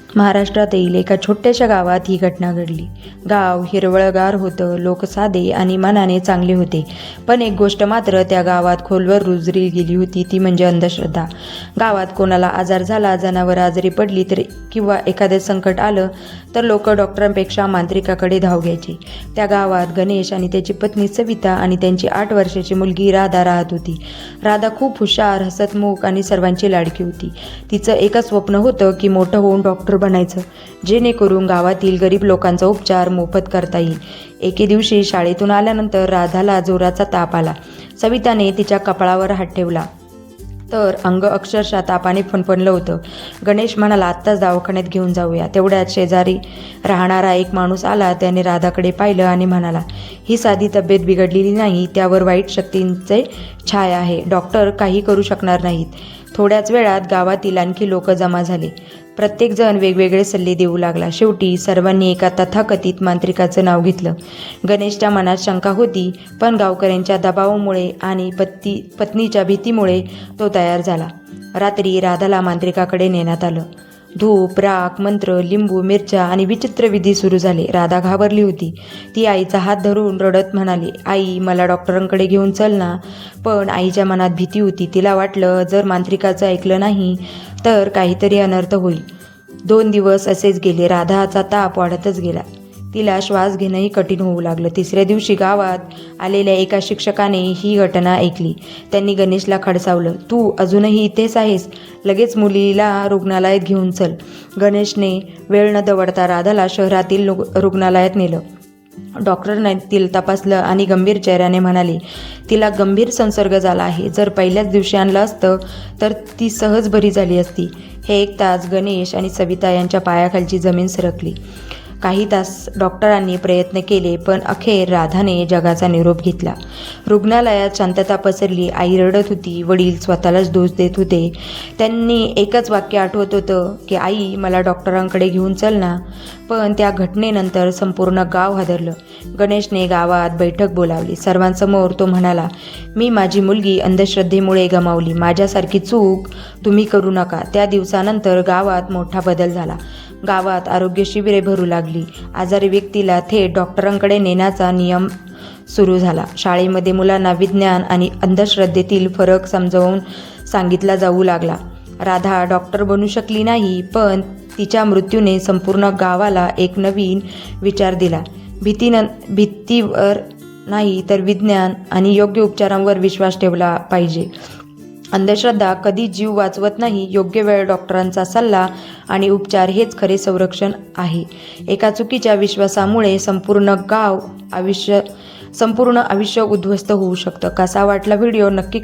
महाराष्ट्रातील एका छोट्याशा गावात ही घटना घडली. गाव हिरवळगार होतं, लोक साधे आणि मनाने चांगले होते. पण एक गोष्ट मात्र त्या गावात खोलवर रुजली गेली होती, ती म्हणजे अंधश्रद्धा. गावात कोणाला आजार झाला, जनावरं आजारी पडली तर किंवा एखादं संकट आलं तर लोक डॉक्टरांपेक्षा मांत्रिकाकडे धाव घ्यायचे. त्या गावात गणेश आणि त्याची पत्नी सविता आणि त्यांची 8 वर्षाची मुलगी राधा राहत होती. राधा खूप हुशार, हसतमुख आणि सर्वांची लाडकी होती. तिचं एकच स्वप्न होतं की मोठं होऊन डॉक्टर बनायचं, जेणेकरून गावातील गरीब लोकांचा उपचार मोफत करता येईल. एके दिवशी शाळेतून आल्यानंतर राधाला जोराचा ताप आला. सविताने तिच्या कपाळावर हात ठेवला तर अंग अक्षरशः तापाने फणफणलं होतं. गणेश म्हणाला, आत्ताच दवाखान्यात घेऊन जाऊया. तेवढ्यात शेजारी राहणारा एक माणूस आला. त्याने राधाकडे पाहिलं आणि म्हणाला, ही साधी तब्येत बिघडलेली नाही, त्यावर वाईट शक्तींचे छाया आहे. डॉक्टर काही करू शकणार नाहीत. थोड्याच वेळात गावातील आणखी लोक जमा झाले. प्रत्येकजण वेगवेगळे सल्ले देऊ लागला. शेवटी सर्वांनी एका तथाकथित मांत्रिकाचं नाव घेतलं. गणेशच्या मनात शंका होती, पण गावकऱ्यांच्या दबावामुळे आणि पत्नीच्या भीतीमुळे तो तयार झाला. रात्री राधाला मांत्रिकाकडे नेण्यात आलं. धूप, राख, मंत्र, लिंबू, मिरच्या आणि विचित्र विधी सुरू झाले. राधा घाबरली होती. ती आईचा हात धरून रडत म्हणाली, आई, मला डॉक्टरांकडे घेऊन चल ना. पण आईच्या मनात भीती होती. तिला वाटलं, जर मांत्रिकाचं ऐकलं नाही तर काहीतरी अनर्थ होईल. 2 दिवस असेच गेले. राधाचा ताप वाढतच गेला. तिला श्वास घेणंही कठीण होऊ लागलं. 3ऱ्या दिवशी गावात आलेल्या एका शिक्षकाने ही घटना ऐकली. त्यांनी गणेशला खडसावलं, तू अजूनही इथेच आहेस? लगेच मुलीला रुग्णालयात घेऊन चल. गणेशने वेळ न दवडता राधाला शहरातील रुग्णालयात नेलं. डॉक्टरने तिला तपासलं आणि गंभीर चेहऱ्याने म्हणाले, तिला गंभीर संसर्ग झाला आहे. जर पहिल्याच दिवशी आणलं असतं तर ती सहज बरी झाली असती. हे ऐकताच गणेश आणि सविता यांच्या पायाखालची जमीन सरकली. काही तास डॉक्टरांनी प्रयत्न केले, पण अखेर राधाने जगाचा निरोप घेतला. रुग्णालयात शांतता पसरली. आई रडत होती. वडील स्वतःलाच दोष देत होते. त्यांनी एकच वाक्य आठवत होतं की आई, मला डॉक्टरांकडे घेऊन चल ना. पण त्या घटनेनंतर संपूर्ण गाव हादरलं. गणेशने गावात बैठक बोलावली. सर्वांसमोर तो म्हणाला, मी माझी मुलगी अंधश्रद्धेमुळे गमावली. माझ्यासारखी चूक तुम्ही करू नका. त्या दिवसानंतर गावात मोठा बदल झाला. गावात आरोग्य शिबिरे भरू लागली. आजारी व्यक्तीला थेट डॉक्टरांकडे नेण्याचा नियम सुरू झाला. शाळेमध्ये मुलांना विज्ञान आणि अंधश्रद्धेतील फरक समजावून सांगितला जाऊ लागला. राधा डॉक्टर बनू शकली नाही, पण तिच्या मृत्यूने संपूर्ण गावाला एक नवीन विचार दिला. भीतीवर नाही तर विज्ञान आणि योग्य उपचारांवर विश्वास ठेवला पाहिजे. अंधश्रद्धा कधी जीव वाचवत नाही. योग्य वेळ, डॉक्टरांचा सल्ला आणि उपचार हेच खरे संरक्षण आहे. एका चुकीच्या विश्वासामुळे संपूर्ण आयुष्य उद्ध्वस्त होऊ शकतं. कसा वाटला व्हिडिओ नक्की